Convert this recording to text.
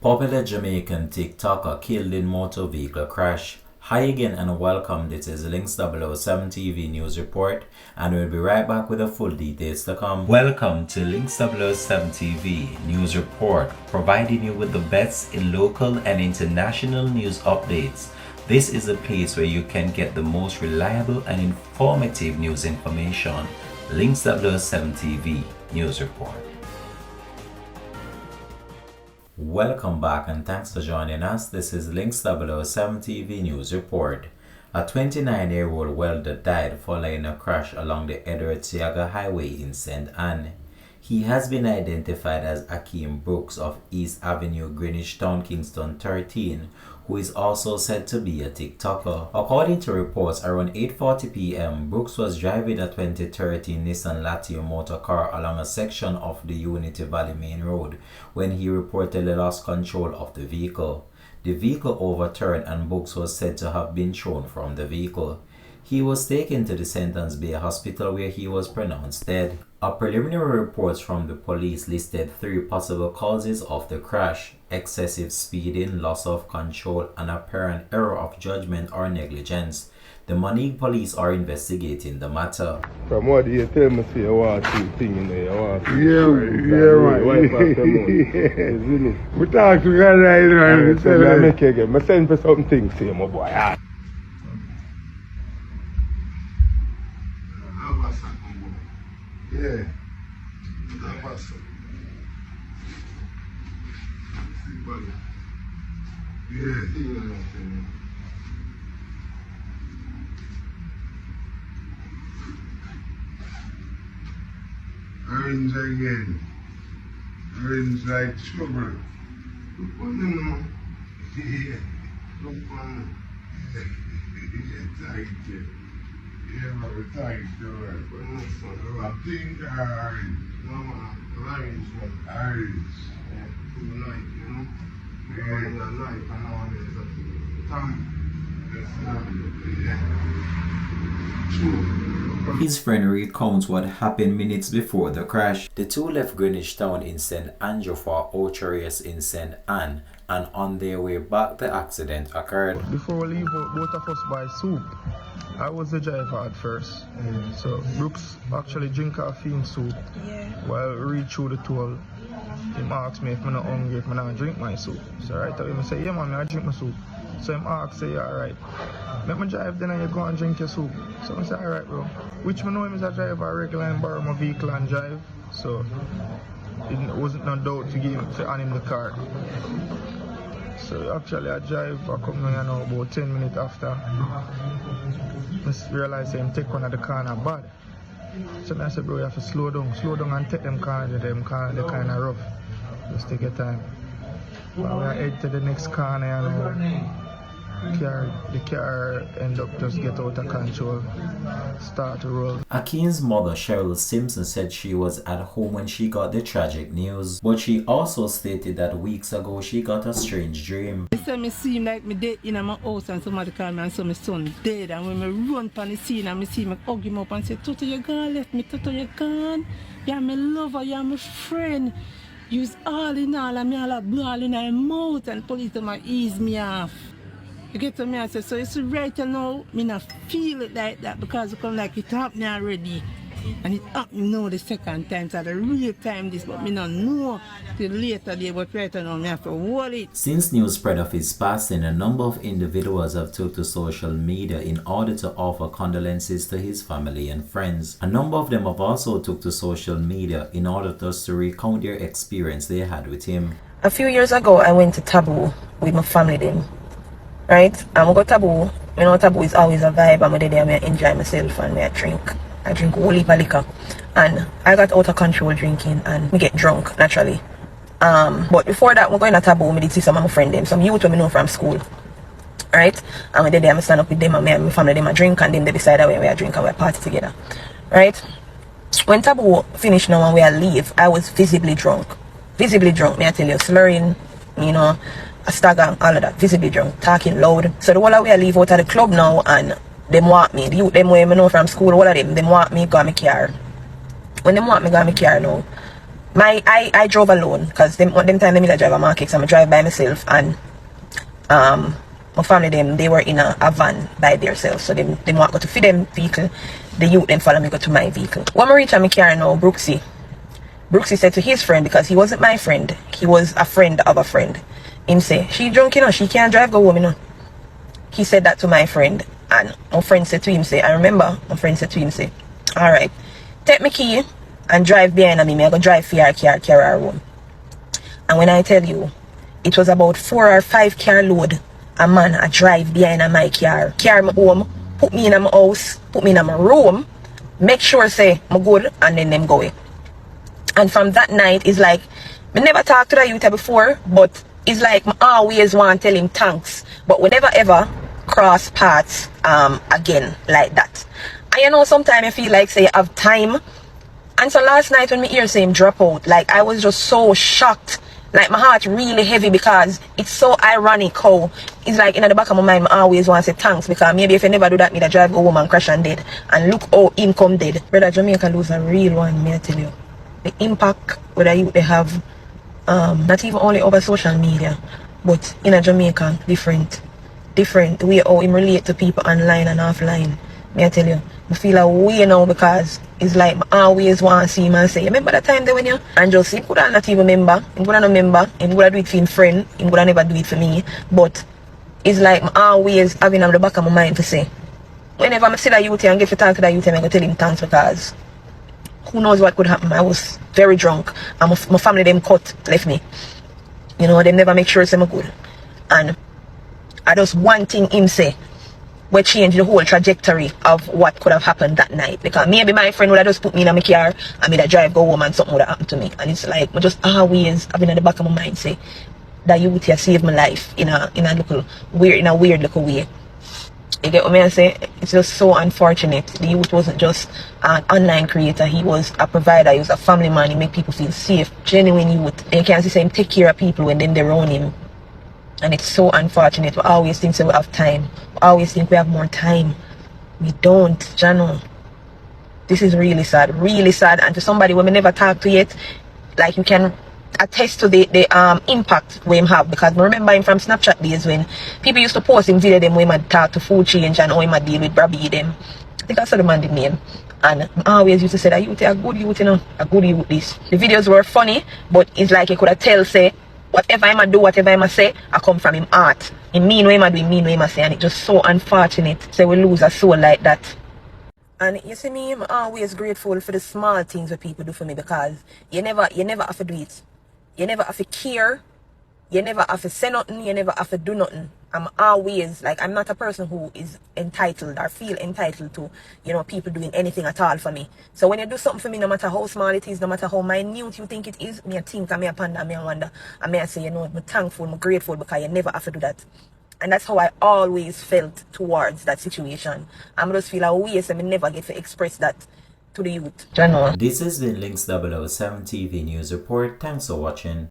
Popular Jamaican TikToker killed in motor vehicle crash. Hi again and welcome. This is Links 007 TV news report, and we'll be right back with the full details to come. Welcome to Links 007 TV news report, providing you with the best in local and international news updates. This is a place where you can get the most reliable and informative news information. Links 007 TV news report. Welcome back and thanks for joining us. This is Links 007 TV News Report. A 29-year-old welder died following a crash along the Edward-Tiaga Highway in St. Anne. He has been identified as Akeem Brooks of East Avenue, Greenwich Town, Kingston 13, who is also said to be a TikToker. According to reports, around 8:40 p.m., Brooks was driving a 2013 Nissan Latio motor car along a section of the Unity Valley Main Road when he reportedly lost control of the vehicle. The vehicle overturned and Brooks was said to have been thrown from the vehicle. He was taken to the Sentence Bay Hospital where he was pronounced dead. A preliminary reports from the police listed 3 possible causes of the crash: excessive speeding, loss of control, and apparent error of judgment or negligence. The Monique police are investigating the matter. From what you tell me, say you want to thing in there, you want to We talk together, I make you again. I send for something, say my boy. Yeah. Orange again. Orange like trouble. Look on them now. Yeah. Look on them. Thank you. Yeah, but thank you. I think orange. No, man. Orange. Orange. Yeah. Too light, you know? Yeah. The light and all this. Thank you. His friend recounts what happened minutes before the crash. The two left Greenwich Town in St. Andrew for Ocherius in St. Anne, and on their way back the accident occurred. Before we leave, both of us buy soup. I was the driver at first. So Brooks actually drink our theme soup. While we reach through the toll, he asked me if I'm not hungry, if I'm not drink my soup. So right away I say, yeah man, I drink my soup. So him asked, say, yeah, alright. Let me drive then and you go and drink your soup. So I say, alright bro. Which I know him is a driver, I regular and borrow my vehicle and drive. So it wasn't no doubt to give him, to hand him the car. So actually I drive, I come here now about 10 minutes after. I realized him take one of the corner bad. So I said, bro, you have to slow down and take them corner, they're kind of rough. Just take your time. But we head to the next corner and the car end up just get out of control, start to roll. Akeem's mother, Cheryl Simpson, said she was at home when she got the tragic news, but she also stated that weeks ago she got a strange dream. They said me seem like me dead in my house and somebody called me and saw my son dead, and when me run from the scene and me see me hug him up and say, Toto, you gone, left me, Toto, you gone. You're my lover, you're my friend. You's all in all and me all a blood in my mouth, and police them ease me off. You get to me, I say, so you see right now, me not feel it like that because it come like it happened already. And it happened now the second time, so the real time this, but me not know till later day, but right now me have to hold it. Since news spread of his passing, a number of individuals have took to social media in order to offer condolences to his family and friends. A number of them have also took to social media in order to recount their experience they had with him. A few years ago, I went to Taboo with my family then. Right? And we go Taboo. You know, Taboo is always a vibe, and I there I enjoy myself and I drink whole heap of liquor. And I got out of control drinking and we get drunk naturally. But before that, we going to Taboo, I did see some of my friends them, some youth we know from school. Right? And we there I stand up with them and me and my family them a drink, and then they decide where we are drink and we party together. Right? When Taboo finished now and we are leave, I was visibly drunk. Visibly drunk, may I tell you, slurring, you know, a stagger, all of that, visibly drunk, talking loud. So the whole of we leave out of the club now, and them want me. The youth them way me know from school, all of them want me go my car. When them want me go my car now, I drove alone because them time them drive a market, so I drive by myself, and my family they were in a van by themselves, so them want go to feed them vehicle. The youth then follow me go to my vehicle. When I reach my car now, Brooksy said to his friend, because he wasn't my friend, he was a friend of a friend. Him say, she drunk, you know, she can't drive, go home, you know. He said that to my friend, and my friend said to him, say, I remember my friend said to him, say, alright, take me key and drive behind me, I go drive for your car, carry her home. And when I tell you, it was about 4 or 5 car load, a man I drive behind my car, carry me home, put me in my house, put me in my room, make sure say I'm good, and then them go away. And from that night, it's like, I never talked to the youth before, but it's like I always want to tell him thanks, but we never ever cross paths again like that. And you know, sometimes I feel like say I have time. And so last night when me hear say him drop out, like I was just so shocked. Like my heart really heavy, because it's so ironic how it's like in the back of my mind I always want to say thanks, because maybe if I never do that, me the drive go home and crash and dead. And look how him come dead. Brother, Jamaica lose a real one, me I tell you. The impact whether you they have, not even only over social media, but in a Jamaica, different way how him relate to people online and offline. Me I tell you, I feel a way now, because it's like I always want to see him and say, remember that time there when you, and just he could not even remember, he could not remember, he would have do it for him friend, he would have never do it for me. But it's like I always having on the back of my mind to say, whenever I see that youth and get to talk to that youth, I'm going to tell him thanks, because who knows what could happen. I was very drunk, and my family them cut, left me. You know, they never make sure it's good. And I just one thing him say, we change the whole trajectory of what could have happened that night. Because maybe my friend would have just put me in my car and me that drive go home and something would have happened to me. And it's like, I just always having in the back of my mind say, that youth here saved my life in a weird little way. You get what I say? It's just so unfortunate. The youth wasn't just an online creator, he was a provider, he was a family man, he make people feel safe, genuine youth. And you can't see him take care of people when then they're around him. And it's so unfortunate. We always think we have time. We always think we have more time. We don't, Jano. This is really sad, really sad. And to somebody we never talked to yet, like you can attest to the impact we have. Because I remember him from Snapchat days when people used to post him video them when he talk to food change and how he deal with Brabby them. I think I saw the man the name. And I always used to say that youth a good youth, you know, a good youth this. The videos were funny, but it's like you could have tell say, whatever I do, whatever I say, I come from him heart. He mean what I do, he mean what I say, and it's just so unfortunate. So we lose a soul like that. And you see me, I'm always grateful for the small things that people do for me, because you never have to do it. You never have to care. You never have to say nothing. You never have to do nothing. I'm always, like, I'm not a person who is entitled or feel entitled to, you know, people doing anything at all for me. So when you do something for me, no matter how small it is, no matter how minute you think it is, me I think, and me I ponder, and me I wonder, and me I say, you know, I'm thankful, I'm grateful, because you never have to do that. And that's how I always felt towards that situation. I just feel a way, so I never get to express that to the youth. This has been Links 007 TV News Report. Thanks for watching.